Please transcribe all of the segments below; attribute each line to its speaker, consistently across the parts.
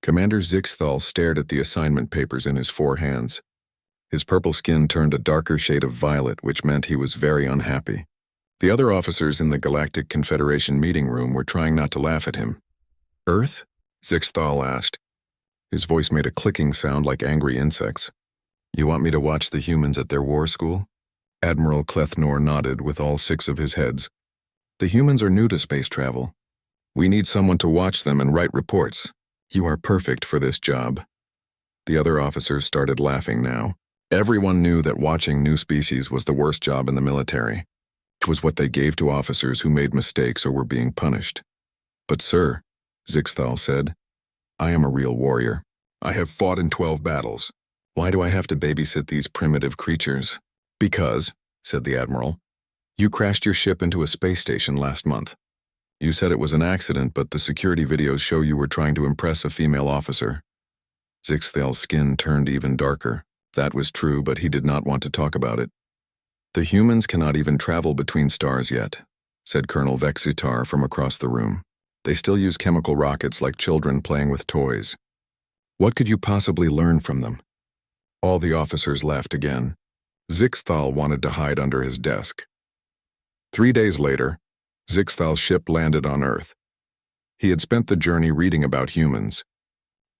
Speaker 1: Commander Zixthal stared at the assignment papers in his 4 hands. His purple skin turned a darker shade of violet, which meant he was very unhappy. The other officers in the Galactic Confederation meeting room were trying not to laugh at him. "Earth?" Zixthal asked. His voice made a clicking sound like angry insects. "You want me to watch the humans at their war school?" Admiral Clethnor nodded with all 6 of his heads. "The humans are new to space travel. We need someone to watch them and write reports. You are perfect for this job." The other officers started laughing now. Everyone knew that watching new species was the worst job in the military. It was what they gave to officers who made mistakes or were being punished. "But sir," Zixthal said, "I am a real warrior. I have fought in 12 battles. Why do I have to babysit these primitive creatures?" "Because," said the Admiral, "you crashed your ship into a space station last month. You said it was an accident, but the security videos show you were trying to impress a female officer." Zixthal's skin turned even darker. That was true, but he did not want to talk about it. "The humans cannot even travel between stars yet," said Colonel Vexitar from across the room. "They still use chemical rockets like children playing with toys. What could you possibly learn from them?" All the officers laughed again. Zixthal wanted to hide under his desk. 3 days later, Zixthal's ship landed on Earth. He had spent the journey reading about humans.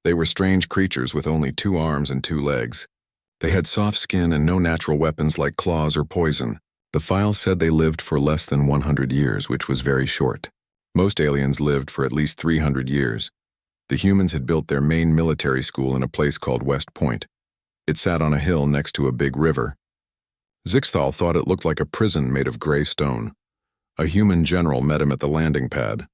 Speaker 1: They were strange creatures with only 2 arms and 2 legs. They had soft skin and no natural weapons like claws or poison. The file said they lived for less than 100 years, which was very short. Most aliens lived for at least 300 years. The humans had built their main military school in a place called West Point. It sat on a hill next to a big river. Zixthal thought it looked like a prison made of gray stone. A human general met him at the landing pad.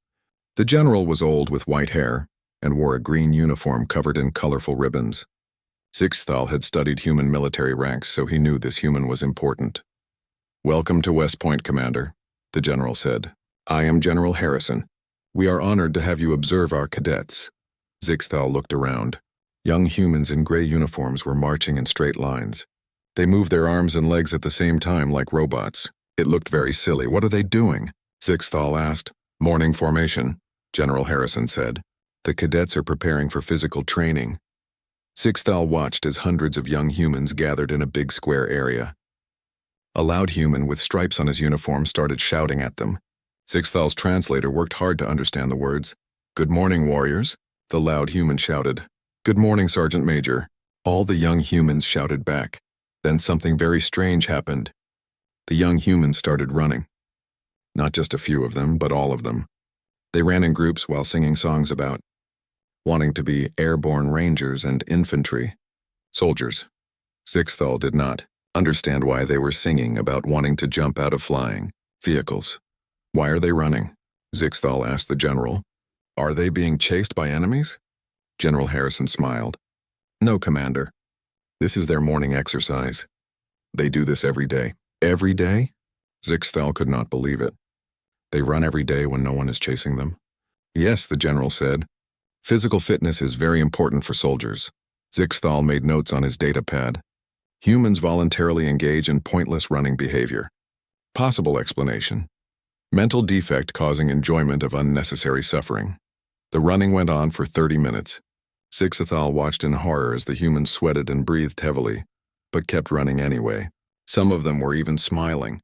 Speaker 1: The general was old with white hair and wore a green uniform covered in colorful ribbons. Zixthal had studied human military ranks, so he knew this human was important. "Welcome to West Point, Commander," the general said. "I am General Harrison. We are honored to have you observe our cadets." Zixthal looked around. Young humans in gray uniforms were marching in straight lines. They moved their arms and legs at the same time like robots. It looked very silly. "What are they doing?" Zixthal asked. "Morning formation," General Harrison said. "The cadets are preparing for physical training." Zixthal watched as hundreds of young humans gathered in a big square area. A loud human with stripes on his uniform started shouting at them. Zixthal's translator worked hard to understand the words. "Good morning, warriors," the loud human shouted. "Good morning, Sergeant Major." All the young humans shouted back. Then something very strange happened. The young humans started running. Not just a few of them, but all of them. They ran in groups while singing songs about wanting to be airborne rangers and infantry. Soldiers. Zixthal did not understand why they were singing about wanting to jump out of flying vehicles. "Why are they running?" Zixthal asked the general. "Are they being chased by enemies?" General Harrison smiled. "No, Commander. This is their morning exercise. They do this every day." "Every day?" Zixthal could not believe it. "They run every day when no one is chasing them?" "Yes," the general said. "Physical fitness is very important for soldiers." Zixthal made notes on his data pad. "Humans voluntarily engage in pointless running behavior. Possible explanation: mental defect causing enjoyment of unnecessary suffering." The running went on for 30 minutes. Zixthal watched in horror as the humans sweated and breathed heavily, but kept running anyway. Some of them were even smiling.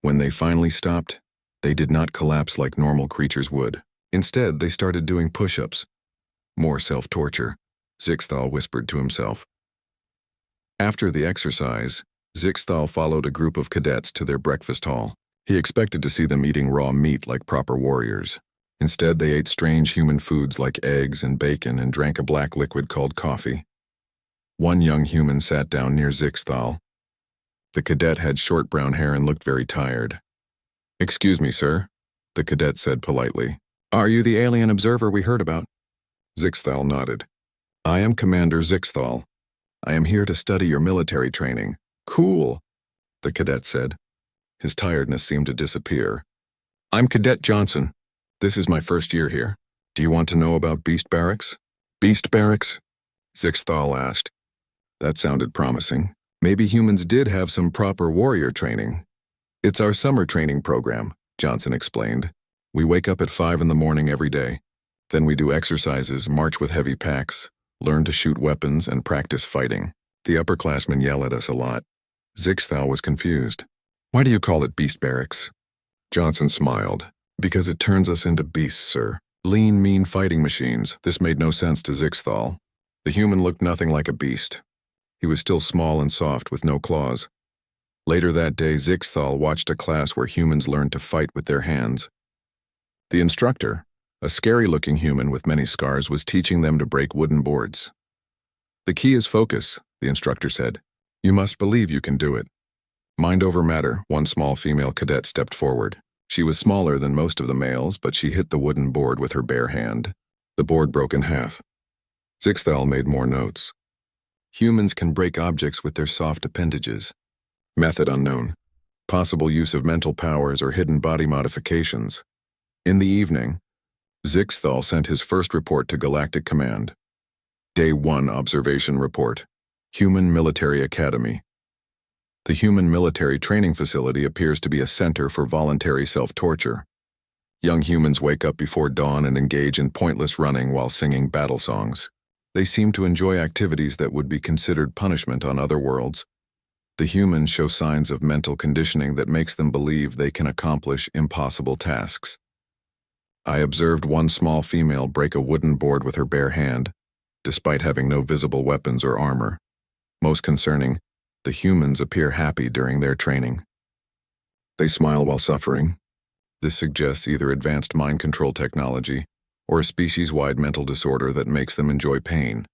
Speaker 1: When they finally stopped, they did not collapse like normal creatures would. Instead, they started doing push-ups. More self-torture, Zixthal whispered to himself. After the exercise, Zixthal followed a group of cadets to their breakfast hall. He expected to see them eating raw meat like proper warriors. Instead, they ate strange human foods like eggs and bacon and drank a black liquid called coffee. One young human sat down near Zixthal. The cadet had short brown hair and looked very tired. "Excuse me, sir," the cadet said politely. "Are you the alien observer we heard about?" Zixthal nodded. "I am Commander Zixthal. I am here to study your military training." "Cool," the cadet said. His tiredness seemed to disappear. "I'm Cadet Johnson. This is my first year here. Do you want to know about Beast Barracks?" "Beast Barracks?" Zixthal asked. That sounded promising. Maybe humans did have some proper warrior training. "It's our summer training program," Johnson explained. "We wake up at 5 in the morning every day. Then we do exercises, march with heavy packs, learn to shoot weapons, and practice fighting. The upperclassmen yell at us a lot. Zixthal was confused. Why do you call it beast barracks? Johnson smiled. Because it turns us into beasts, sir. Lean, mean fighting machines. This made no sense to Zixthal. The human looked nothing like a beast. He was still small and soft with no claws. Later that day, Zixthal watched a class where humans learned to fight with their hands. The instructor, a scary-looking human with many scars, was teaching them to break wooden boards. The key is focus, the instructor said. You must believe you can do it. Mind over matter, one small female cadet stepped forward. She was smaller than most of the males, but she hit the wooden board with her bare hand. The board broke in half. Zixthal made more notes. Humans can break objects with their soft appendages. Method unknown. Possible use of mental powers or hidden body modifications. In the evening, Zixthal sent his first report to Galactic Command. Day 1 Observation Report. Human Military Academy. The Human Military Training Facility appears to be a center for voluntary self-torture. Young humans wake up before dawn and engage in pointless running while singing battle songs. They seem to enjoy activities that would be considered punishment on other worlds. The humans show signs of mental conditioning that makes them believe they can accomplish impossible tasks. I observed one small female break a wooden board with her bare hand, despite having no visible weapons or armor. Most concerning, the humans appear happy during their training. They smile while suffering. This suggests either advanced mind control technology or a species-wide mental disorder that makes them enjoy pain.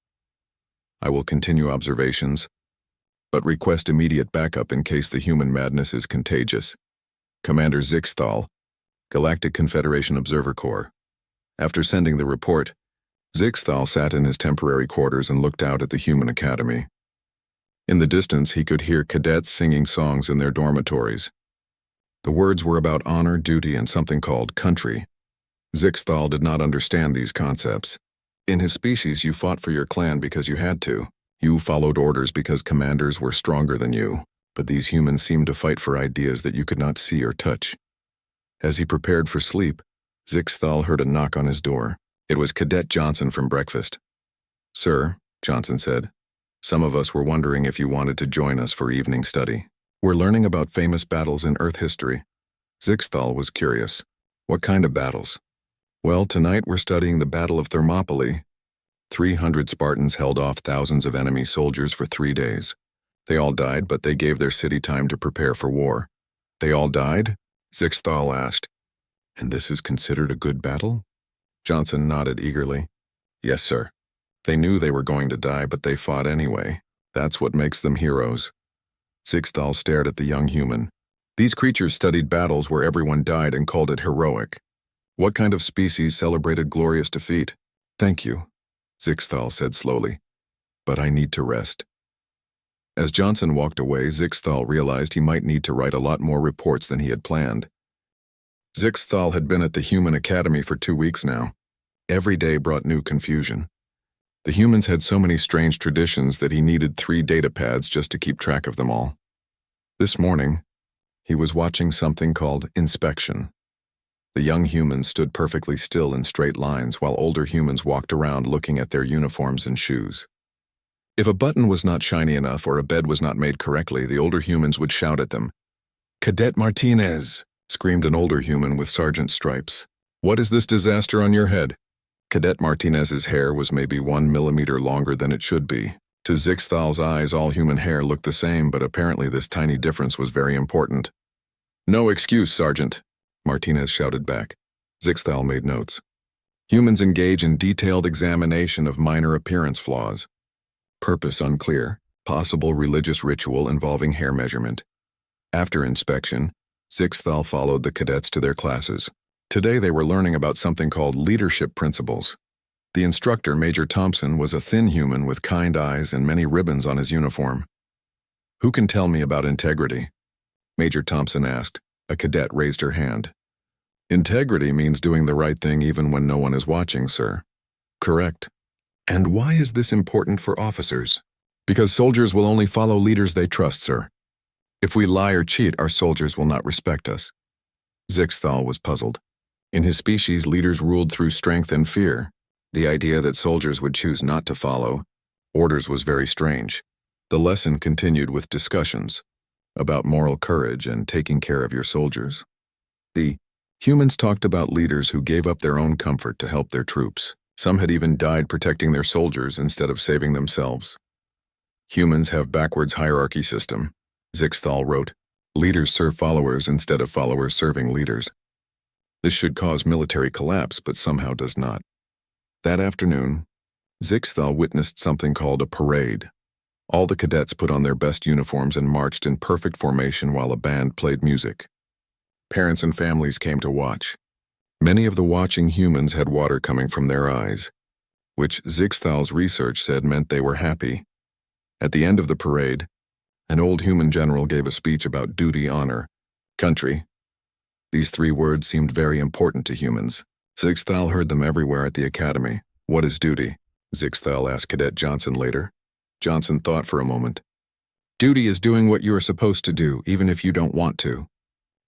Speaker 1: I will continue observations, but request immediate backup in case the human madness is contagious. Commander Zixthal, Galactic Confederation Observer Corps. After sending the report, Zixthal sat in his temporary quarters and looked out at the human academy. In the distance, he could hear cadets singing songs in their dormitories. The words were about honor, duty, and something called country. Zixthal did not understand these concepts. In his species, you fought for your clan because you had to. You followed orders because commanders were stronger than you, but these humans seemed to fight for ideas that you could not see or touch. As he prepared for sleep, Zixthal heard a knock on his door. It was Cadet Johnson from breakfast. Sir, Johnson said, some of us were wondering if you wanted to join us for evening study. We're learning about famous battles in Earth history. Zixthal was curious. What kind of battles? Well, tonight we're studying the Battle of Thermopylae. 300 Spartans held off thousands of enemy soldiers for 3 days. They all died, but they gave their city time to prepare for war. They all died? Zixthal asked. And this is considered a good battle? Johnson nodded eagerly. Yes, sir. They knew they were going to die, but they fought anyway. That's what makes them heroes. Zixthal stared at the young human. These creatures studied battles where everyone died and called it heroic. What kind of species celebrated glorious defeat? Thank you, Zixthal said slowly. But I need to rest. As Johnson walked away, Zixthal realized he might need to write a lot more reports than he had planned. Zixthal had been at the Human Academy for 2 weeks now. Every day brought new confusion. The humans had so many strange traditions that he needed 3 data pads just to keep track of them all. This morning, he was watching something called inspection. The young humans stood perfectly still in straight lines while older humans walked around looking at their uniforms and shoes. If a button was not shiny enough or a bed was not made correctly, the older humans would shout at them. Cadet Martinez, screamed an older human with sergeant stripes. What is this disaster on your head? Cadet Martinez's hair was maybe 1 millimeter longer than it should be. To Zixthal's eyes, all human hair looked the same, but apparently this tiny difference was very important. No excuse, Sergeant, Martinez shouted back. Zixthal made notes. Humans engage in detailed examination of minor appearance flaws. Purpose unclear. Possible religious ritual involving hair measurement. After inspection, Zixthal followed the cadets to their classes. Today they were learning about something called leadership principles. The instructor, Major Thompson, was a thin human with kind eyes and many ribbons on his uniform. Who can tell me about integrity? Major Thompson asked. A cadet raised her hand. Integrity means doing the right thing even when no one is watching, sir. Correct. And why is this important for officers? Because soldiers will only follow leaders they trust, sir. If we lie or cheat, our soldiers will not respect us. Zixthal was puzzled. In his species, leaders ruled through strength and fear. The idea that soldiers would choose not to follow orders was very strange. The lesson continued with discussions about moral courage and taking care of your soldiers. The humans talked about leaders who gave up their own comfort to help their troops. Some had even died protecting their soldiers instead of saving themselves. Humans have backwards hierarchy system, Zixthal wrote. Leaders serve followers instead of followers serving leaders. This should cause military collapse, but somehow does not. That afternoon, Zixthal witnessed something called a parade. All the cadets put on their best uniforms and marched in perfect formation while a band played music. Parents and families came to watch. Many of the watching humans had water coming from their eyes, which Zixthal's research said meant they were happy. At the end of the parade, an old human general gave a speech about duty, honor, country. These three words seemed very important to humans. Zixthal heard them everywhere at the academy. What is duty? Zixthal asked Cadet Johnson later. Johnson thought for a moment. Duty is doing what you are supposed to do, even if you don't want to.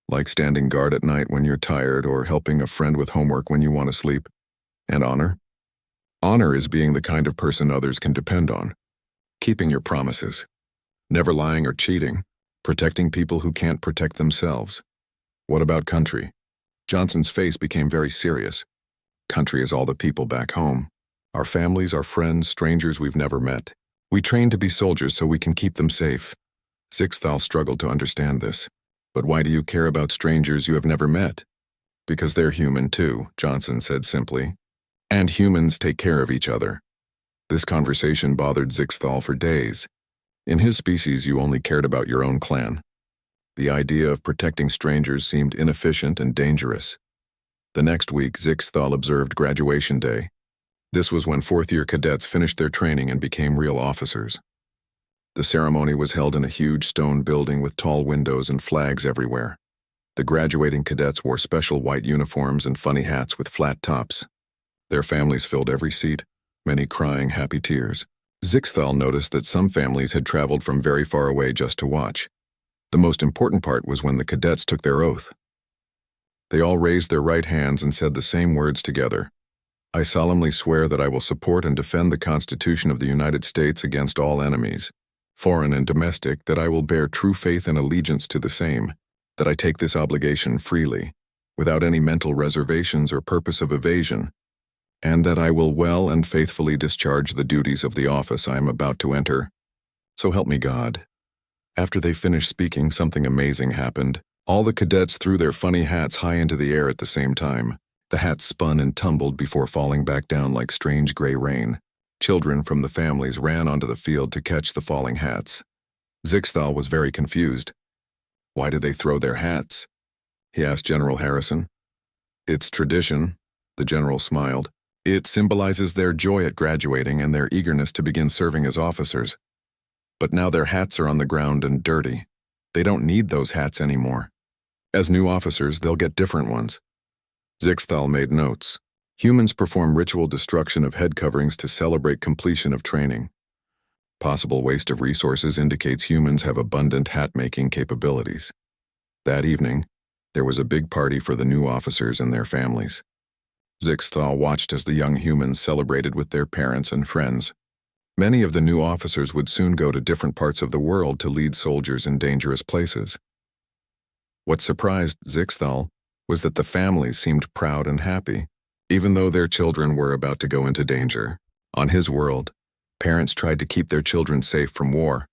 Speaker 1: Like standing guard at night when you're tired or helping a friend with homework when you want to sleep. And honor? Honor is being the kind of person others can depend on. Keeping your promises. Never lying or cheating. Protecting people who can't protect themselves. What about country? Johnson's face became very serious. Country is all the people back home. Our families, our friends, strangers we've never met. We train to be soldiers so we can keep them safe. Zixthal struggled to understand this. But why do you care about strangers you have never met? Because they're human too, Johnson said simply. And humans take care of each other. This conversation bothered Zixthal for days. In his species, you only cared about your own clan. The idea of protecting strangers seemed inefficient and dangerous. The next week, Zixthal observed graduation day. This was when fourth-year cadets finished their training and became real officers. The ceremony was held in a huge stone building with tall windows and flags everywhere. The graduating cadets wore special white uniforms and funny hats with flat tops. Their families filled every seat, many crying happy tears. Zixthal noticed that some families had traveled from very far away just to watch. The most important part was when the cadets took their oath. They all raised their right hands and said the same words together. I solemnly swear that I will support and defend the Constitution of the United States against all enemies, foreign and domestic, that I will bear true faith and allegiance to the same, that I take this obligation freely, without any mental reservations or purpose of evasion, and that I will well and faithfully discharge the duties of the office I am about to enter. So help me God. After they finished speaking, something amazing happened. All the cadets threw their funny hats high into the air at the same time. The hats spun and tumbled before falling back down like strange gray rain. Children from the families ran onto the field to catch the falling hats. Zixthal was very confused. Why did they throw their hats? He asked General Harrison. It's tradition, the general smiled. It symbolizes their joy at graduating and their eagerness to begin serving as officers. But now their hats are on the ground and dirty. They don't need those hats anymore. As new officers, they'll get different ones. Zixthal made notes. Humans perform ritual destruction of head coverings to celebrate completion of training. Possible waste of resources indicates humans have abundant hat-making capabilities. That evening, there was a big party for the new officers and their families. Zixthal watched as the young humans celebrated with their parents and friends. Many of the new officers would soon go to different parts of the world to lead soldiers in dangerous places. What surprised Zixthal was that the families seemed proud and happy, even though their children were about to go into danger. On his world, parents tried to keep their children safe from war,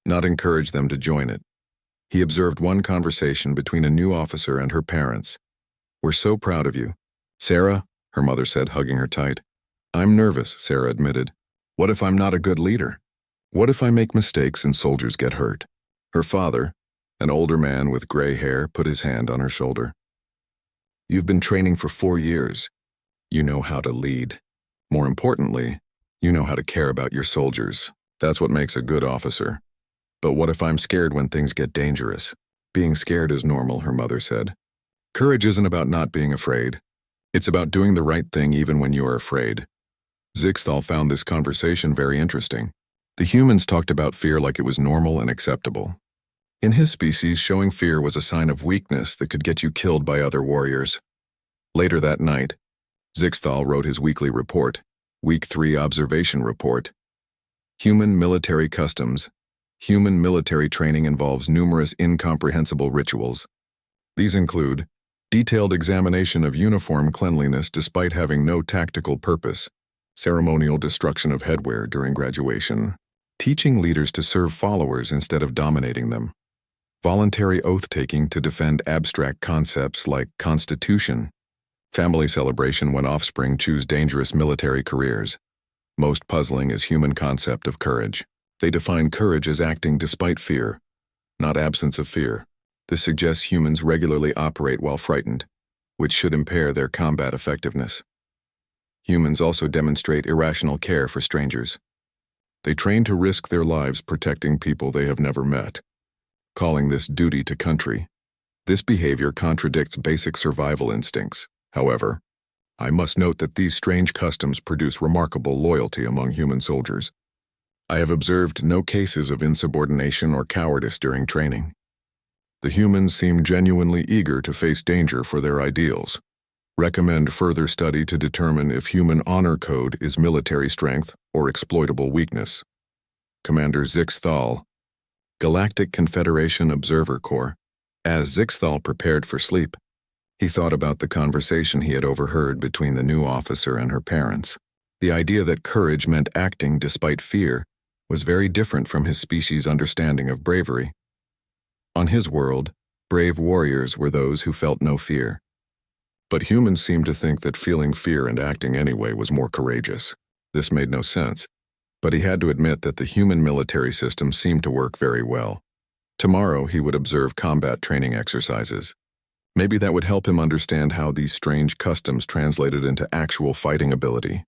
Speaker 1: not encourage them to join it. He observed one conversation between a new officer and her parents. We're so proud of you. Sarah, her mother said, hugging her tight. I'm nervous, Sarah admitted. What if I'm not a good leader? What if I make mistakes and soldiers get hurt? Her father, an older man with gray hair, put his hand on her shoulder. You've been training for 4 years. You know how to lead. More importantly, you know how to care about your soldiers. That's what makes a good officer. But what if I'm scared when things get dangerous? Being scared is normal, her mother said. Courage isn't about not being afraid. It's about doing the right thing even when you are afraid. Zixthal found this conversation very interesting. The humans talked about fear like it was normal and acceptable. In his species, showing fear was a sign of weakness that could get you killed by other warriors. Later that night, Zixthal wrote his weekly report, Week 3 Observation Report. Human Military Customs. Human military training involves numerous incomprehensible rituals. These include detailed examination of uniform cleanliness despite having no tactical purpose, ceremonial destruction of headwear during graduation, teaching leaders to serve followers instead of dominating them, voluntary oath-taking to defend abstract concepts like constitution, family celebration when offspring choose dangerous military careers. Most puzzling is human concept of courage. They define courage as acting despite fear, not absence of fear. This suggests humans regularly operate while frightened, which should impair their combat effectiveness. Humans also demonstrate irrational care for strangers. They train to risk their lives protecting people they have never met, calling this duty to country. This behavior contradicts basic survival instincts. However, I must note that these strange customs produce remarkable loyalty among human soldiers. I have observed no cases of insubordination or cowardice during training. The humans seem genuinely eager to face danger for their ideals. Recommend further study to determine if human honor code is military strength or exploitable weakness. Commander Zixthal, Galactic Confederation Observer Corps. As Zixthal prepared for sleep, he thought about the conversation he had overheard between the new officer and her parents. The idea that courage meant acting despite fear was very different from his species' understanding of bravery. On his world, brave warriors were those who felt no fear. But humans seemed to think that feeling fear and acting anyway was more courageous. This made no sense, but he had to admit that the human military system seemed to work very well. Tomorrow he would observe combat training exercises. Maybe that would help him understand how these strange customs translated into actual fighting ability.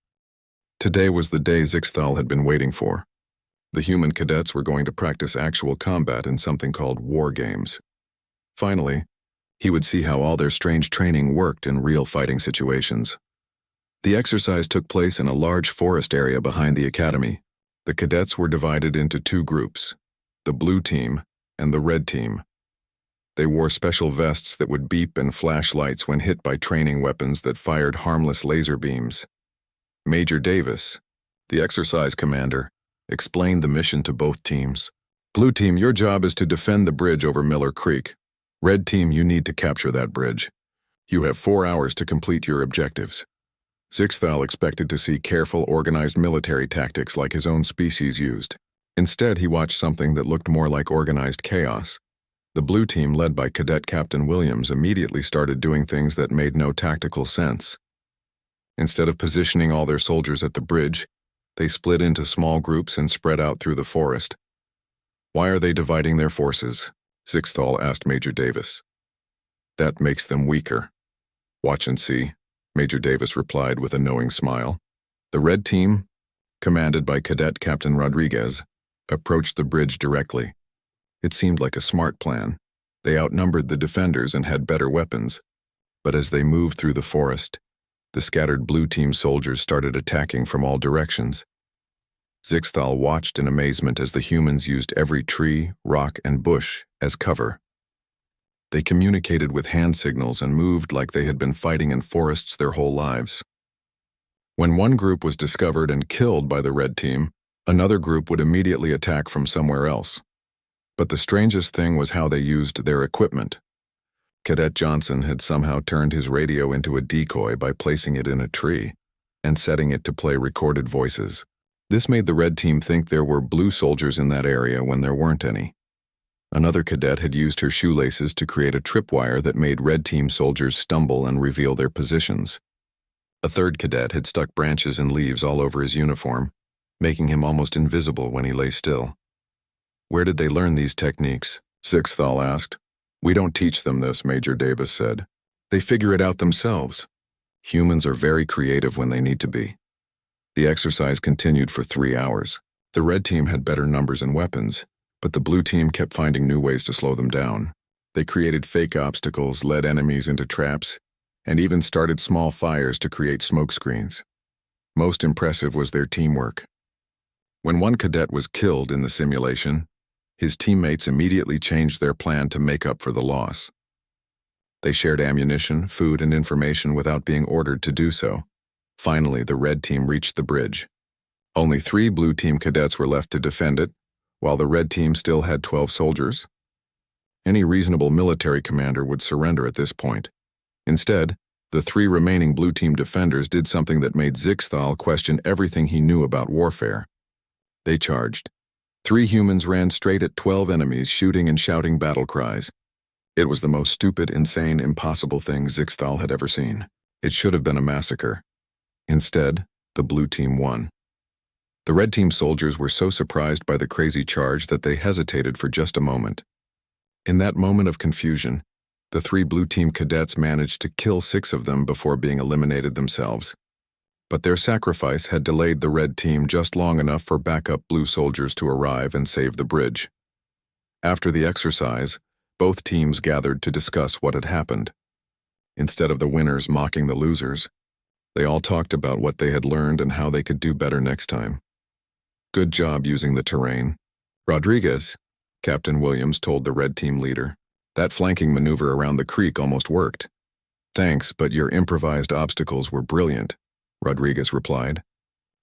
Speaker 1: Today was the day Zixthal had been waiting for. The human cadets were going to practice actual combat in something called war games. Finally, he would see how all their strange training worked in real fighting situations. The exercise took place in a large forest area behind the academy. The cadets were divided into two groups, the blue team and the red team. They wore special vests that would beep and flash lights when hit by training weapons that fired harmless laser beams. Major Davis, the exercise commander, explained the mission to both teams. Blue team, your job is to defend the bridge over Miller Creek. Red team, you need to capture that bridge. You have 4 hours to complete your objectives. Zixthal expected to see careful, organized military tactics like his own species used. Instead, he watched something that looked more like organized chaos. The blue team, led by Cadet Captain Williams, immediately started doing things that made no tactical sense. Instead of positioning all their soldiers at the bridge, they split into small groups and spread out through the forest. Why are they dividing their forces? Zixthal asked Major Davis. That makes them weaker. Watch and see, Major Davis replied with a knowing smile. The red team, commanded by Cadet Captain Rodriguez, approached the bridge directly. It seemed like a smart plan. They outnumbered the defenders and had better weapons. But as they moved through the forest, the scattered blue team soldiers started attacking from all directions. Zixthal watched in amazement as the humans used every tree, rock, and bush as cover. They communicated with hand signals and moved like they had been fighting in forests their whole lives. When one group was discovered and killed by the red team, another group would immediately attack from somewhere else. But the strangest thing was how they used their equipment. Cadet Johnson had somehow turned his radio into a decoy by placing it in a tree and setting it to play recorded voices. This made the red team think there were blue soldiers in that area when there weren't any. Another cadet had used her shoelaces to create a tripwire that made red team soldiers stumble and reveal their positions. A third cadet had stuck branches and leaves all over his uniform, making him almost invisible when he lay still. Where did they learn these techniques? Zixthal asked. We don't teach them this, Major Davis said. They figure it out themselves. Humans are very creative when they need to be. The exercise continued for 3 hours. The red team had better numbers and weapons, but the blue team kept finding new ways to slow them down. They created fake obstacles, led enemies into traps, and even started small fires to create smoke screens. Most impressive was their teamwork. When one cadet was killed in the simulation, his teammates immediately changed their plan to make up for the loss. They shared ammunition, food, and information without being ordered to do so. Finally, the red team reached the bridge. Only 3 blue team cadets were left to defend it, while the red team still had 12 soldiers. Any reasonable military commander would surrender at this point. Instead, the 3 remaining blue team defenders did something that made Zixthal question everything he knew about warfare. They charged. 3 humans ran straight at 12 enemies, shooting and shouting battle cries. It was the most stupid, insane, impossible thing Zixthal had ever seen. It should have been a massacre. Instead, the blue team won. The red team soldiers were so surprised by the crazy charge that they hesitated for just a moment. In that moment of confusion, the 3 blue team cadets managed to kill 6 of them before being eliminated themselves. But their sacrifice had delayed the red team just long enough for backup blue soldiers to arrive and save the bridge. After the exercise, both teams gathered to discuss what had happened. Instead of the winners mocking the losers, they all talked about what they had learned and how they could do better next time. "Good job using the terrain. Rodriguez," Captain Williams told the red team leader. "That flanking maneuver around the creek almost worked." "Thanks, but your improvised obstacles were brilliant," Rodriguez replied.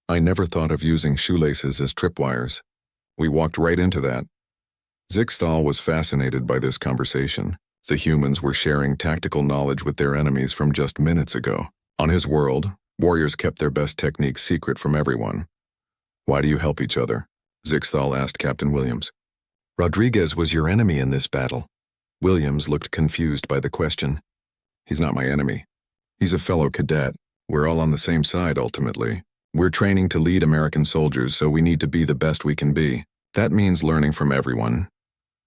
Speaker 1: "I never thought of using shoelaces as tripwires. We walked right into that." Zixthal was fascinated by this conversation. The humans were sharing tactical knowledge with their enemies from just minutes ago. On his world, warriors kept their best techniques secret from everyone. "Why do you help each other?" Zixthal asked Captain Williams. "Rodriguez was your enemy in this battle." Williams looked confused by the question. "He's not my enemy. He's a fellow cadet. We're all on the same side, ultimately. We're training to lead American soldiers, so we need to be the best we can be. That means learning from everyone."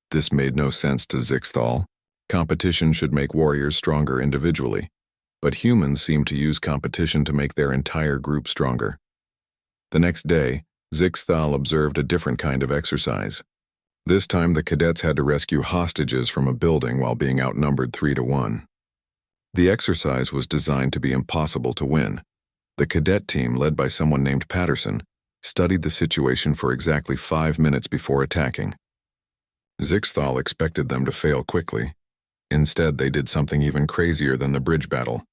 Speaker 1: This made no sense to Zixthal. Competition should make warriors stronger individually, but humans seem to use competition to make their entire group stronger. The next day, Zixthal observed a different kind of exercise. This time the cadets had to rescue hostages from a building while being outnumbered 3-1. The exercise was designed to be impossible to win. The cadet team, led by someone named Patterson, studied the situation for exactly 5 minutes before attacking. Zixthal expected them to fail quickly. Instead, they did something even crazier than the bridge battle.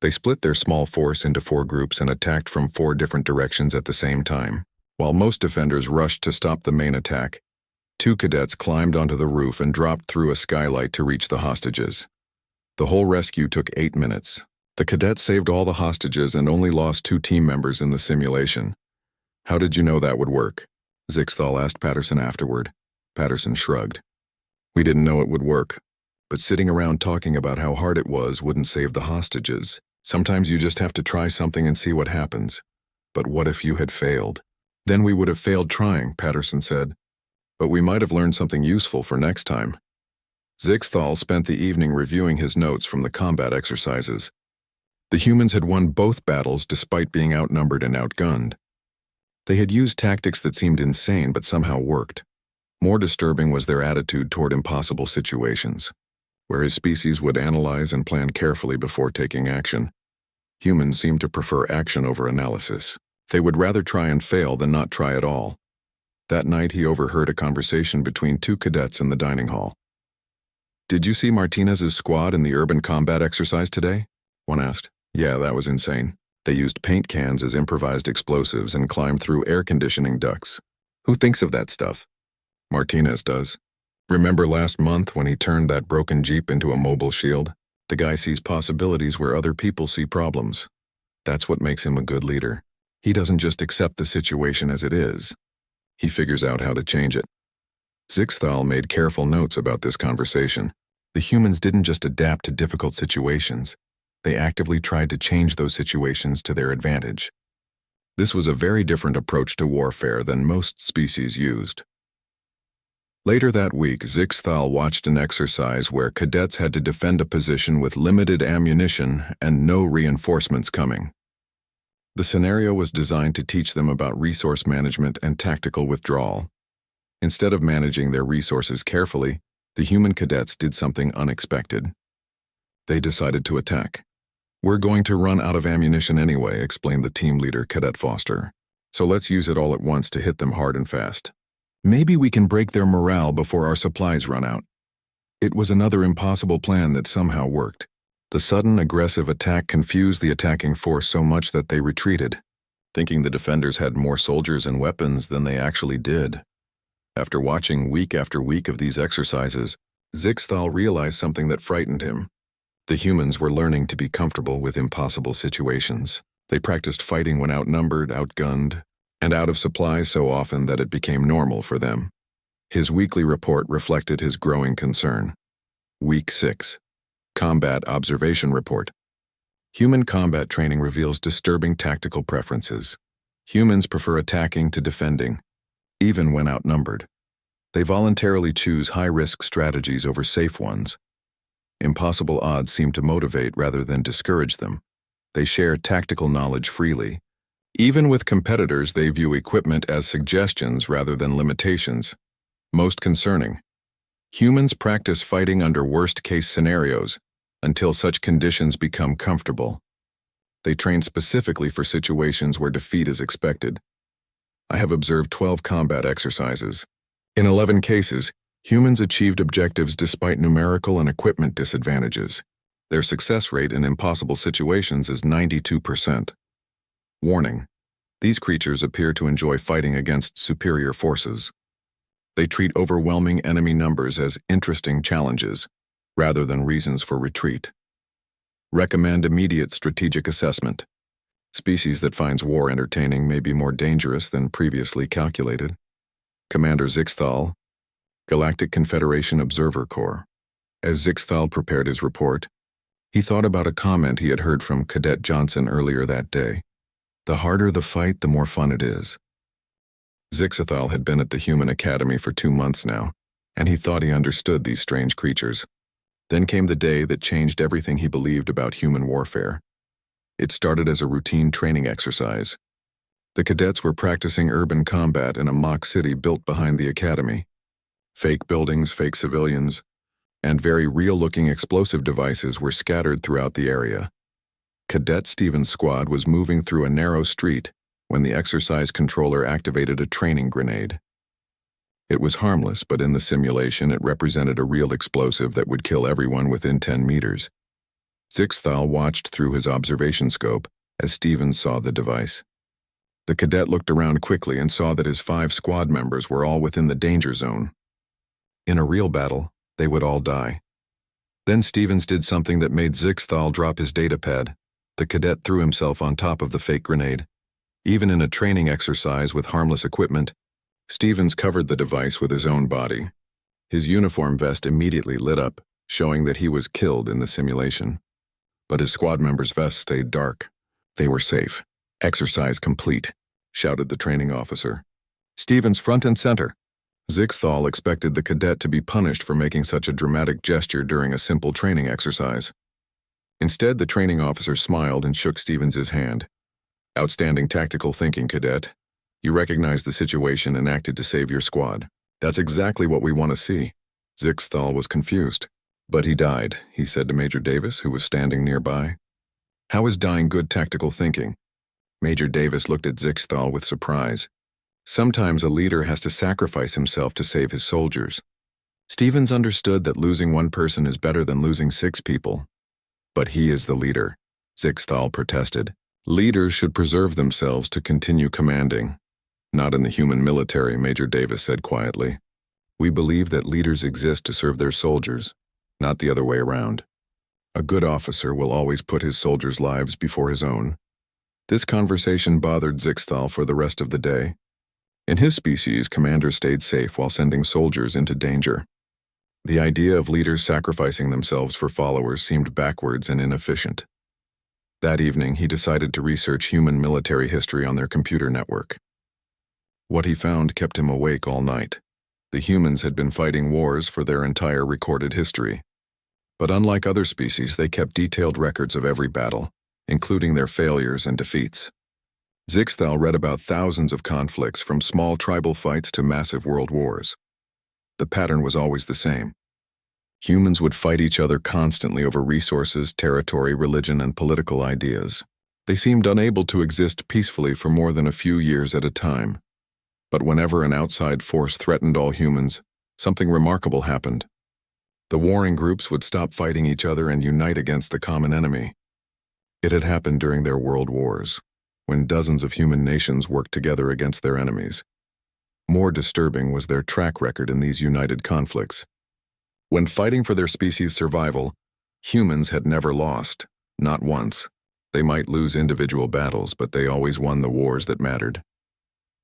Speaker 1: They split their small force into 4 groups and attacked from 4 different directions at the same time. While most defenders rushed to stop the main attack, 2 cadets climbed onto the roof and dropped through a skylight to reach the hostages. The whole rescue took 8 minutes. The cadets saved all the hostages and only lost 2 team members in the simulation. "How did you know that would work?" Zixthal asked Patterson afterward. Patterson shrugged. "We didn't know it would work. But sitting around talking about how hard it was wouldn't save the hostages. Sometimes you just have to try something and see what happens. But what if you had failed?" "Then we would have failed trying," Patterson said. "But we might have learned something useful for next time." Zixthal spent the evening reviewing his notes from the combat exercises. The humans had won both battles despite being outnumbered and outgunned. They had used tactics that seemed insane but somehow worked. More disturbing was their attitude toward impossible situations. Where his species would analyze and plan carefully before taking action, humans seemed to prefer action over analysis. They would rather try and fail than not try at all. That night he overheard a conversation between 2 cadets in the dining hall. "Did you see Martinez's squad in the urban combat exercise today?" one asked. "Yeah, that was insane. They used paint cans as improvised explosives and climbed through air conditioning ducts. Who thinks of that stuff?" "Martinez does. Remember last month when he turned that broken Jeep into a mobile shield? The guy sees possibilities where other people see problems. That's what makes him a good leader. He doesn't just accept the situation as it is. He figures out how to change it." Zixthal made careful notes about this conversation. The humans didn't just adapt to difficult situations. They actively tried to change those situations to their advantage. This was a very different approach to warfare than most species used. Later that week, Zixthal watched an exercise where cadets had to defend a position with limited ammunition and no reinforcements coming. The scenario was designed to teach them about resource management and tactical withdrawal. Instead of managing their resources carefully, the human cadets did something unexpected. They decided to attack. "We're going to run out of ammunition anyway," explained the team leader, Cadet Foster. "So let's use it all at once to hit them hard and fast. Maybe we can break their morale before our supplies run out." It was another impossible plan that somehow worked. The sudden, aggressive attack confused the attacking force so much that they retreated, thinking the defenders had more soldiers and weapons than they actually did. After watching week after week of these exercises, Zixthal realized something that frightened him. The humans were learning to be comfortable with impossible situations. They practiced fighting when outnumbered, outgunned, and out of supplies so often that it became normal for them. His weekly report reflected his growing concern. Week 6. Combat Observation Report. Human combat training reveals disturbing tactical preferences. Humans prefer attacking to defending, even when outnumbered. They voluntarily choose high-risk strategies over safe ones. Impossible odds seem to motivate rather than discourage them. They share tactical knowledge freely. Even with competitors, they view equipment as suggestions rather than limitations. Most concerning, humans practice fighting under worst-case scenarios until such conditions become comfortable. They train specifically for situations where defeat is expected. I have observed 12 combat exercises. In 11 cases, humans achieved objectives despite numerical and equipment disadvantages. Their success rate in impossible situations is 92%. Warning: these creatures appear to enjoy fighting against superior forces. They treat overwhelming enemy numbers as interesting challenges, rather than reasons for retreat. Recommend immediate strategic assessment. Species that finds war entertaining may be more dangerous than previously calculated. Commander Zixthal, Galactic Confederation Observer Corps. As Zixthal prepared his report, he thought about a comment he had heard from Cadet Johnson earlier that day. The harder the fight, the more fun it is. Zixthal had been at the Human Academy for 2 months now, and he thought he understood these strange creatures. Then came the day that changed everything he believed about human warfare. It started as a routine training exercise. The cadets were practicing urban combat in a mock city built behind the academy. Fake buildings, fake civilians, and very real-looking explosive devices were scattered throughout the area. Cadet Stevens' squad was moving through a narrow street when the exercise controller activated a training grenade. It was harmless, but in the simulation it represented a real explosive that would kill everyone within 10 meters. Zixthal watched through his observation scope as Stevens saw the device. The cadet looked around quickly and saw that his 5 squad members were all within the danger zone. In a real battle, they would all die. Then Stevens did something that made Zixthal drop his datapad. The cadet threw himself on top of the fake grenade. Even in a training exercise with harmless equipment, Stevens covered the device with his own body. His uniform vest immediately lit up, showing that he was killed in the simulation. But his squad members' vests stayed dark. They were safe. "Exercise complete," shouted the training officer. Stevens front and center. Zixthal expected the cadet to be punished for making such a dramatic gesture during a simple training exercise. Instead, the training officer smiled and shook Stevens' hand. "Outstanding tactical thinking, cadet. You recognized the situation and acted to save your squad. That's exactly what we want to see." Zixthal was confused. "But he died," he said to Major Davis, who was standing nearby. "How is dying good tactical thinking?" Major Davis looked at Zixthal with surprise. Sometimes a leader has to sacrifice himself to save his soldiers. Stevens understood that losing one person is better than losing 6 people. "But he is the leader," Zixthal protested. "Leaders should preserve themselves to continue commanding." "Not in the human military," Major Davis said quietly. "We believe that leaders exist to serve their soldiers, not the other way around. A good officer will always put his soldiers' lives before his own." This conversation bothered Zixthal for the rest of the day. In his species, commanders stayed safe while sending soldiers into danger. The idea of leaders sacrificing themselves for followers seemed backwards and inefficient. That evening, he decided to research human military history on their computer network. What he found kept him awake all night. The humans had been fighting wars for their entire recorded history. But unlike other species, they kept detailed records of every battle, including their failures and defeats. Zixthal read about thousands of conflicts, from small tribal fights to massive world wars. The pattern was always the same. Humans would fight each other constantly over resources, territory, religion, and political ideas. They seemed unable to exist peacefully for more than a few years at a time. But whenever an outside force threatened all humans, something remarkable happened. The warring groups would stop fighting each other and unite against the common enemy. It had happened during their world wars, when dozens of human nations worked together against their enemies. More disturbing was their track record in these united conflicts. When fighting for their species' survival, humans had never lost, not once. They might lose individual battles, but they always won the wars that mattered.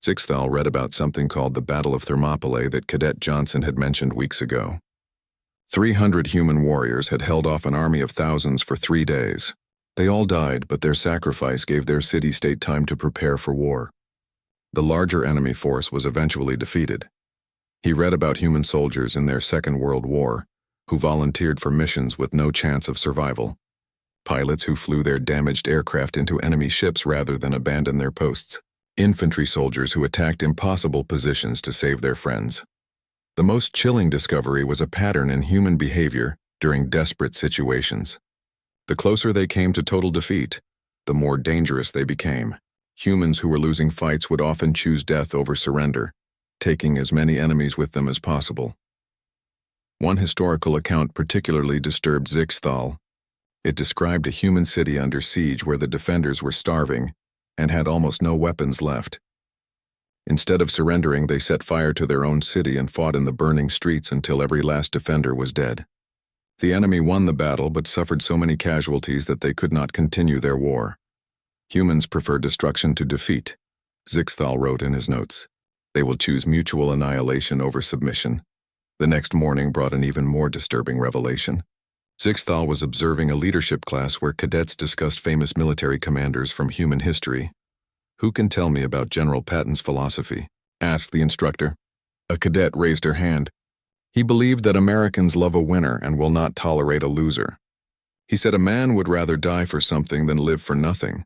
Speaker 1: Zixthal read about something called the Battle of Thermopylae that Cadet Johnson had mentioned weeks ago. 300 human warriors had held off an army of thousands for 3 days. They all died, but their sacrifice gave their city-state time to prepare for war. The larger enemy force was eventually defeated. He read about human soldiers in their Second World War who volunteered for missions with no chance of survival. Pilots who flew their damaged aircraft into enemy ships rather than abandon their posts. Infantry soldiers who attacked impossible positions to save their friends. The most chilling discovery was a pattern in human behavior during desperate situations. The closer they came to total defeat, the more dangerous they became. Humans who were losing fights would often choose death over surrender, taking as many enemies with them as possible. One historical account particularly disturbed Zixthal. It described a human city under siege where the defenders were starving and had almost no weapons left. Instead of surrendering, they set fire to their own city and fought in the burning streets until every last defender was dead. The enemy won the battle but suffered so many casualties that they could not continue their war. Humans prefer destruction to defeat, Zixthal wrote in his notes. They will choose mutual annihilation over submission. The next morning brought an even more disturbing revelation. Zixthal was observing a leadership class where cadets discussed famous military commanders from human history. "Who can tell me about General Patton's philosophy?" asked the instructor. A cadet raised her hand. "He believed that Americans love a winner and will not tolerate a loser. He said a man would rather die for something than live for nothing."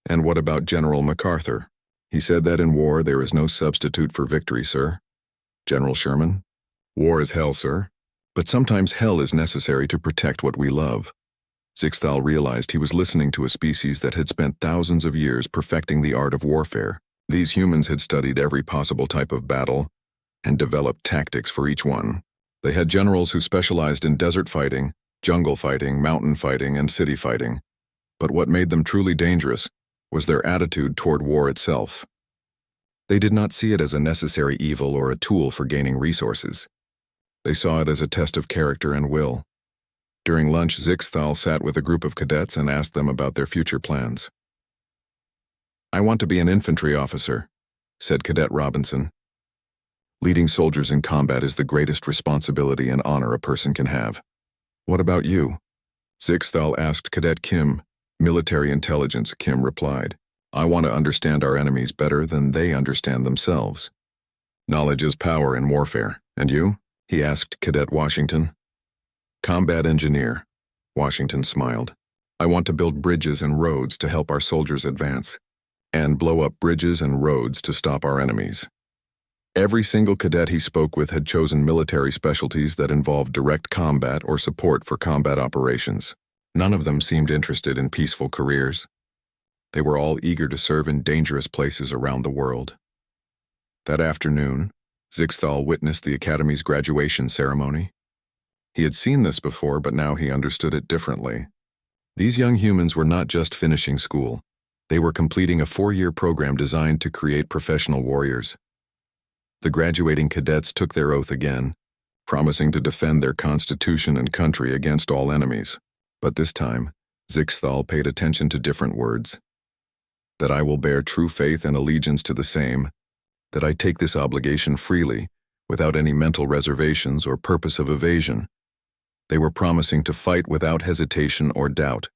Speaker 1: "And what about General MacArthur?" "He said that in war there is no substitute for victory, sir." "General Sherman?" "War is hell, sir. But sometimes hell is necessary to protect what we love." Zixthal realized he was listening to a species that had spent thousands of years perfecting the art of warfare. These humans had studied every possible type of battle and developed tactics for each one. They had generals who specialized in desert fighting, jungle fighting, mountain fighting, and city fighting. But what made them truly dangerous was their attitude toward war itself. They did not see it as a necessary evil or a tool for gaining resources. They saw it as a test of character and will. During lunch, Zixthal sat with a group of cadets and asked them about their future plans. "I want to be an infantry officer," said Cadet Robinson. "Leading soldiers in combat is the greatest responsibility and honor a person can have." "What about you?" Zixthal asked Cadet Kim. "Military intelligence," Kim replied. "I want to understand our enemies better than they understand themselves." "Knowledge is power in warfare. And you?" he asked Cadet Washington. "Combat engineer," Washington smiled. "I want to build bridges and roads to help our soldiers advance, and blow up bridges and roads to stop our enemies." Every single cadet he spoke with had chosen military specialties that involved direct combat or support for combat operations. None of them seemed interested in peaceful careers. They were all eager to serve in dangerous places around the world. That afternoon, Zixthal witnessed the Academy's graduation ceremony. He had seen this before, but now he understood it differently. These young humans were not just finishing school. They were completing a 4-year program designed to create professional warriors. The graduating cadets took their oath again, promising to defend their constitution and country against all enemies. But this time, Zixthal paid attention to different words. "That I will bear true faith and allegiance to the same, that I take this obligation freely, without any mental reservations or purpose of evasion." They were promising to fight without hesitation or doubt.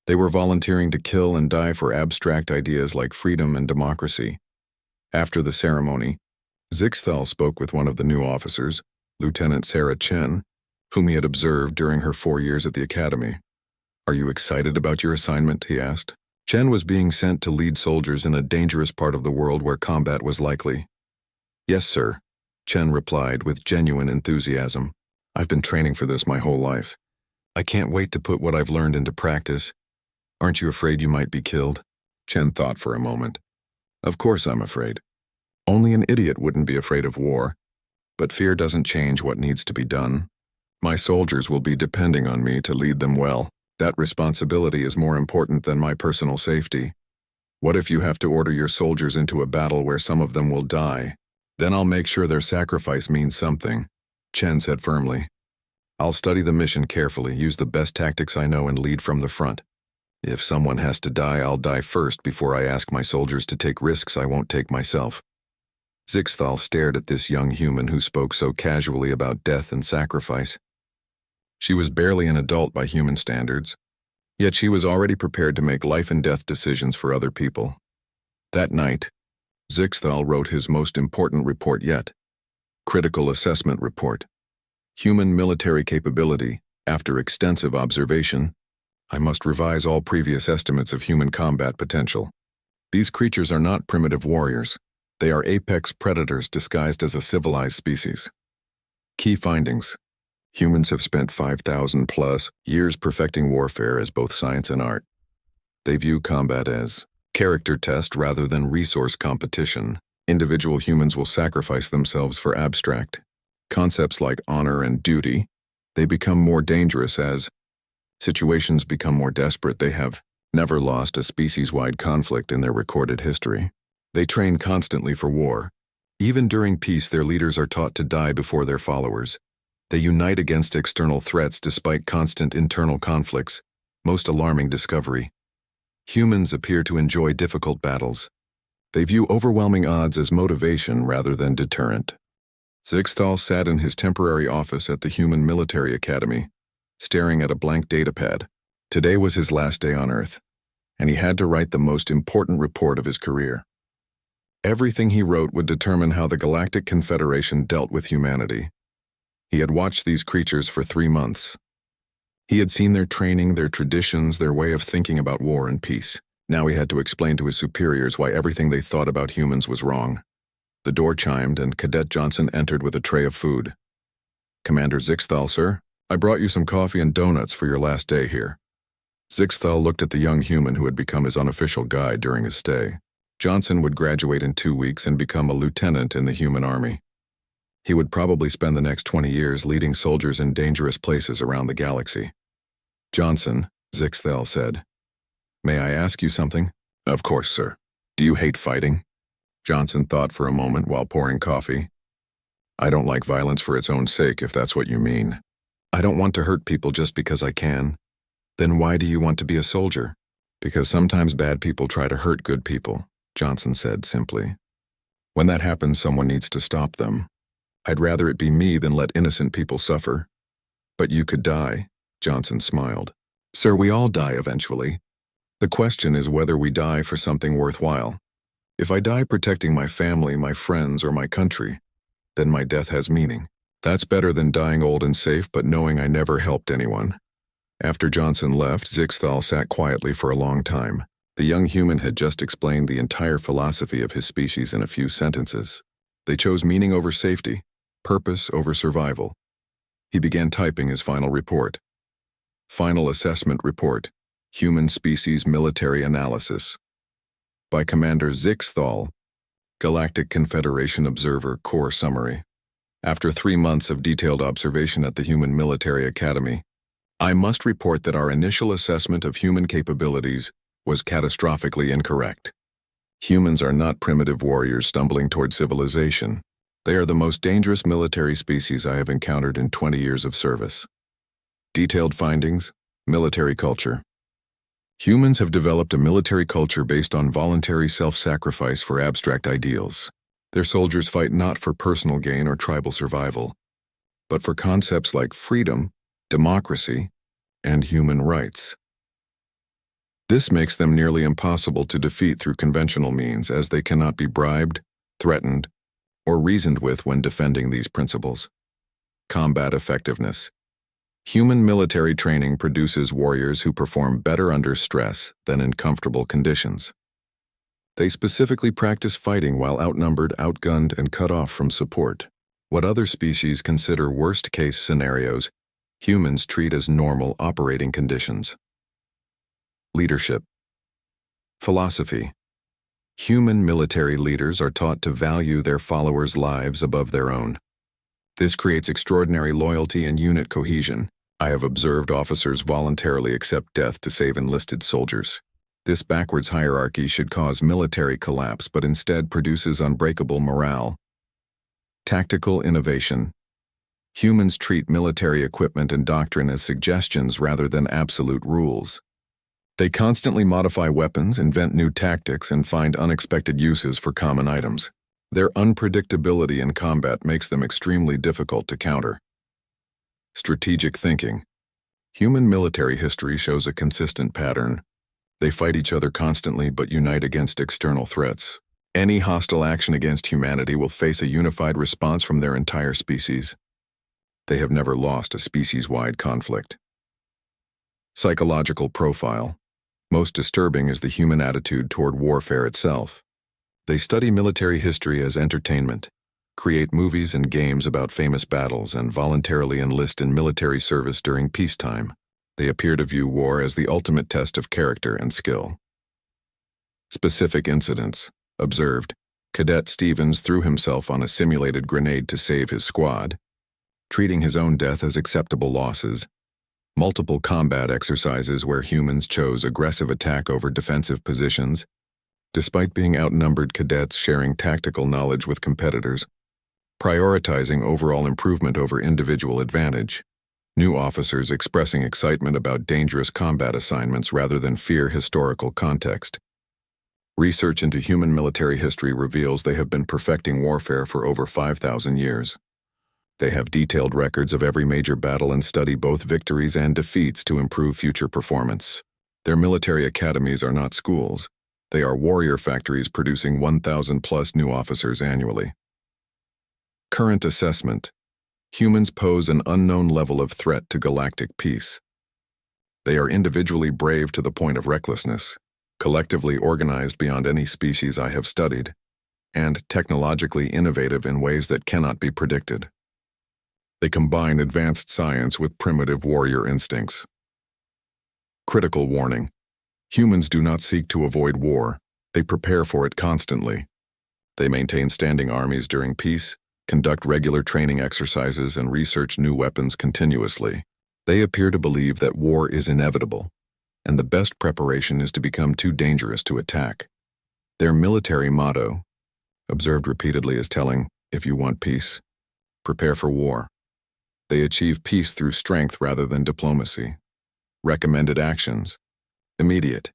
Speaker 1: They were volunteering to kill and die for abstract ideas like freedom and democracy. After the ceremony, Zixthal spoke with one of the new officers, Lieutenant Sarah Chen, whom he had observed during her 4 years at the Academy. "Are you excited about your assignment?" he asked. Chen was being sent to lead soldiers in a dangerous part of the world where combat was likely. "Yes, sir," Chen replied with genuine enthusiasm. "I've been training for this my whole life. I can't wait to put what I've learned into practice." "Aren't you afraid you might be killed?" Chen thought for a moment. "Of course I'm afraid. Only an idiot wouldn't be afraid of war. But fear doesn't change what needs to be done. My soldiers will be depending on me to lead them well. That responsibility is more important than my personal safety. What if you have to order your soldiers into a battle where some of them will die? Then I'll make sure their sacrifice means something, Chen said firmly. I'll study the mission carefully, use the best tactics I know, and lead from the front. If someone has to die, I'll die first before I ask my soldiers to take risks I won't take myself. Zixthal stared at this young human who spoke so casually about death and sacrifice. She was barely an adult by human standards, yet she was already prepared to make life and death decisions for other people. That night, Zixthal wrote his most important report yet. Critical Assessment Report. Human military capability. After extensive observation, I must revise all previous estimates of human combat potential. These creatures are not primitive warriors. They are apex predators disguised as a civilized species. Key findings. Humans have spent 5,000+ years perfecting warfare as both science and art. They view combat as character test rather than resource competition. Individual humans will sacrifice themselves for abstract concepts like honor and duty. They become more dangerous as situations become more desperate. They have never lost a species-wide conflict in their recorded history. They train constantly for war. Even during peace, their leaders are taught to die before their followers. They unite against external threats despite constant internal conflicts. Most alarming discovery. Humans appear to enjoy difficult battles. They view overwhelming odds as motivation rather than deterrent. Zixthal sat in his temporary office at the Human Military Academy, staring at a blank datapad. Today was his last day on Earth, and he had to write the most important report of his career. Everything he wrote would determine how the Galactic Confederation dealt with humanity. He had watched these creatures for 3 months. He had seen their training, their traditions, their way of thinking about war and peace. Now he had to explain to his superiors why everything they thought about humans was wrong. The door chimed and Cadet Johnson entered with a tray of food. Commander Zixthal, sir, I brought you some coffee and donuts for your last day here. Zixthal looked at the young human who had become his unofficial guide during his stay. Johnson would graduate in 2 weeks and become a lieutenant in the human army. He would probably spend the next 20 years leading soldiers in dangerous places around the galaxy. Johnson, Zixthal said. May I ask you something? Of course, sir. Do you hate fighting? Johnson thought for a moment while pouring coffee. I don't like violence for its own sake, if that's what you mean. I don't want to hurt people just because I can. Then why do you want to be a soldier? Because sometimes bad people try to hurt good people, Johnson said simply. When that happens, someone needs to stop them. I'd rather it be me than let innocent people suffer. But you could die, Johnson smiled. Sir, we all die eventually. The question is whether we die for something worthwhile. If I die protecting my family, my friends, or my country, then my death has meaning. That's better than dying old and safe but knowing I never helped anyone. After Johnson left, Zixthal sat quietly for a long time. The young human had just explained the entire philosophy of his species in a few sentences. They chose meaning over safety, purpose over survival. He began typing his final report. Final Assessment Report, Human Species Military Analysis. By Commander Zixthal, Galactic Confederation Observer Core Summary. After 3 months of detailed observation at the Human Military Academy, I must report that our initial assessment of human capabilities was catastrophically incorrect. Humans are not primitive warriors stumbling toward civilization. They are the most dangerous military species I have encountered in 20 years of service. Detailed findings, military culture. Humans have developed a military culture based on voluntary self-sacrifice for abstract ideals. Their soldiers fight not for personal gain or tribal survival, but for concepts like freedom, democracy, and human rights. This makes them nearly impossible to defeat through conventional means, as they cannot be bribed, threatened, or reasoned with when defending these principles. Combat effectiveness. Human military training produces warriors who perform better under stress than in comfortable conditions. They specifically practice fighting while outnumbered, outgunned, and cut off from support. What other species consider worst-case scenarios, humans treat as normal operating conditions. Leadership. Philosophy. Human military leaders are taught to value their followers' lives above their own. This creates extraordinary loyalty and unit cohesion. I have observed officers voluntarily accept death to save enlisted soldiers. This backwards hierarchy should cause military collapse, but instead produces unbreakable morale. Tactical innovation. Humans treat military equipment and doctrine as suggestions rather than absolute rules. They constantly modify weapons, invent new tactics, and find unexpected uses for common items. Their unpredictability in combat makes them extremely difficult to counter. Strategic thinking. Human military history shows a consistent pattern. They fight each other constantly but unite against external threats. Any hostile action against humanity will face a unified response from their entire species. They have never lost a species-wide conflict. Psychological profile. Most disturbing is the human attitude toward warfare itself. They study military history as entertainment, create movies and games about famous battles, and voluntarily enlist in military service during peacetime. They appear to view war as the ultimate test of character and skill. Specific incidents. Observed. Cadet Stevens threw himself on a simulated grenade to save his squad, treating his own death as acceptable losses. Multiple combat exercises where humans chose aggressive attack over defensive positions, despite being outnumbered. Cadets sharing tactical knowledge with competitors, prioritizing overall improvement over individual advantage. New officers expressing excitement about dangerous combat assignments rather than fear historical context. Research into human military history reveals they have been perfecting warfare for over 5,000 years. They have detailed records of every major battle and study both victories and defeats to improve future performance. Their military academies are not schools. They are warrior factories producing 1,000+ new officers annually. Current assessment. Humans pose an unknown level of threat to galactic peace. They are individually brave to the point of recklessness, collectively organized beyond any species I have studied, and technologically innovative in ways that cannot be predicted. They combine advanced science with primitive warrior instincts. Critical warning. Humans do not seek to avoid war. They prepare for it constantly. They maintain standing armies during peace, conduct regular training exercises, and research new weapons continuously. They appear to believe that war is inevitable, and the best preparation is to become too dangerous to attack. Their military motto, observed repeatedly, is telling, if you want peace, prepare for war. They achieve peace through strength rather than diplomacy. Recommended actions. Immediate.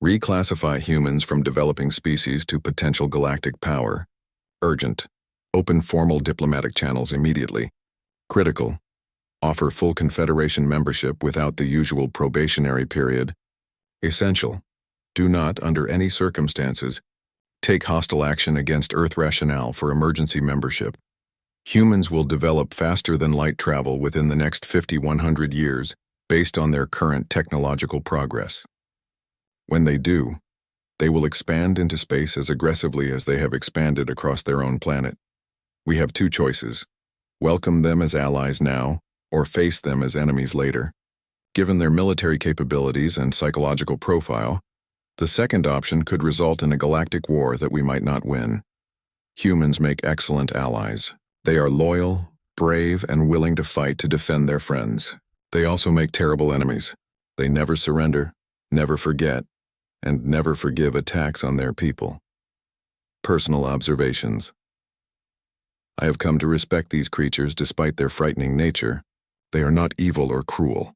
Speaker 1: Reclassify humans from developing species to potential galactic power. Urgent. Open formal diplomatic channels immediately. Critical. Offer full Confederation membership without the usual probationary period. Essential. Do not, under any circumstances, take hostile action against Earth rationale for emergency membership. Humans will develop faster than light travel within the next 50-100 years based on their current technological progress. When they do, they will expand into space as aggressively as they have expanded across their own planet. We have two choices: welcome them as allies now, or face them as enemies later. Given their military capabilities and psychological profile, the second option could result in a galactic war that we might not win. Humans make excellent allies. They are loyal, brave, and willing to fight to defend their friends. They also make terrible enemies. They never surrender, never forget, and never forgive attacks on their people. Personal observations. I have come to respect these creatures despite their frightening nature. They are not evil or cruel.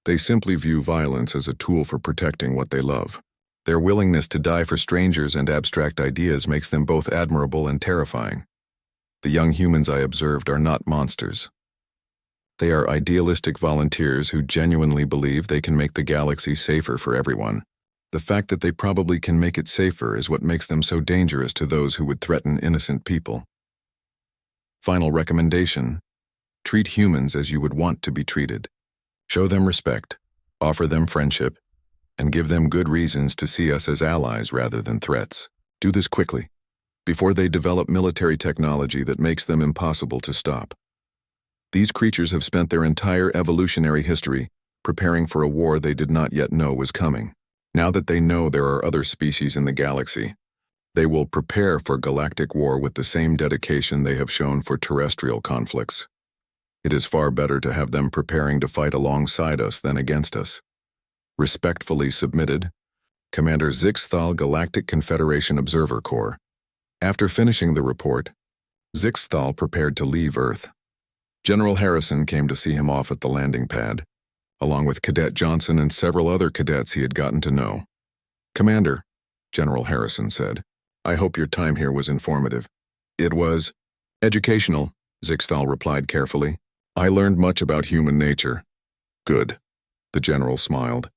Speaker 1: They simply view violence as a tool for protecting what they love. Their willingness to die for strangers and abstract ideas makes them both admirable and terrifying. The young humans I observed are not monsters. They are idealistic volunteers who genuinely believe they can make the galaxy safer for everyone. The fact that they probably can make it safer is what makes them so dangerous to those who would threaten innocent people. Final recommendation: treat humans as you would want to be treated. Show them respect, offer them friendship, and give them good reasons to see us as allies rather than threats. Do this quickly, before they develop military technology that makes them impossible to stop. These creatures have spent their entire evolutionary history preparing for a war they did not yet know was coming. Now that they know there are other species in the galaxy, They will prepare for galactic war with the same dedication they have shown for terrestrial conflicts. It is far better to have them preparing to fight alongside us than against us. Respectfully submitted, Commander Zixthal, Galactic Confederation Observer Corps. After finishing the report, Zixthal prepared to leave Earth. General Harrison came to see him off at the landing pad, along with Cadet Johnson and several other cadets he had gotten to know. "Commander," General Harrison said, "I hope your time here was informative." "It was educational," Zixthal replied carefully. "I learned much about human nature." "Good," the general smiled.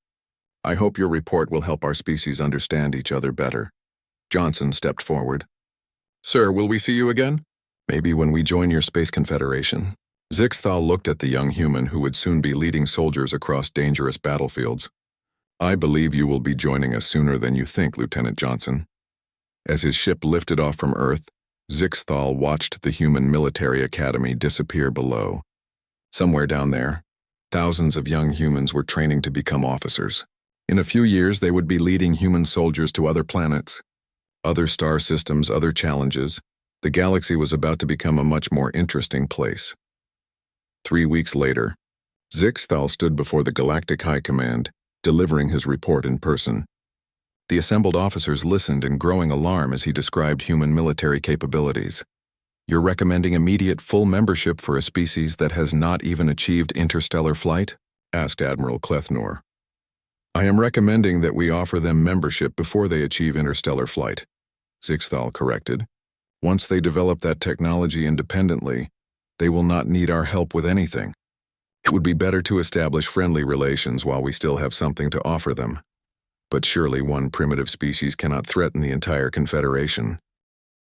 Speaker 1: "I hope your report will help our species understand each other better." Johnson stepped forward. "Sir, will we see you again?" "Maybe when we join your Space Confederation." Zixthal looked at the young human who would soon be leading soldiers across dangerous battlefields. "I believe you will be joining us sooner than you think, Lieutenant Johnson." As his ship lifted off from Earth, Zixthal watched the human military academy disappear below. Somewhere down there, thousands of young humans were training to become officers. In a few years, they would be leading human soldiers to other planets, other star systems, other challenges. The galaxy was about to become a much more interesting place. 3 weeks later, Zixthal stood before the Galactic High Command, delivering his report in person. The assembled officers listened in growing alarm as he described human military capabilities. "You're recommending immediate full membership for a species that has not even achieved interstellar flight?" asked Admiral Clethnor. "I am recommending that we offer them membership before they achieve interstellar flight," Zixthal corrected. "Once they develop that technology independently, they will not need our help with anything. It would be better to establish friendly relations while we still have something to offer them. But surely one primitive species cannot threaten the entire Confederation."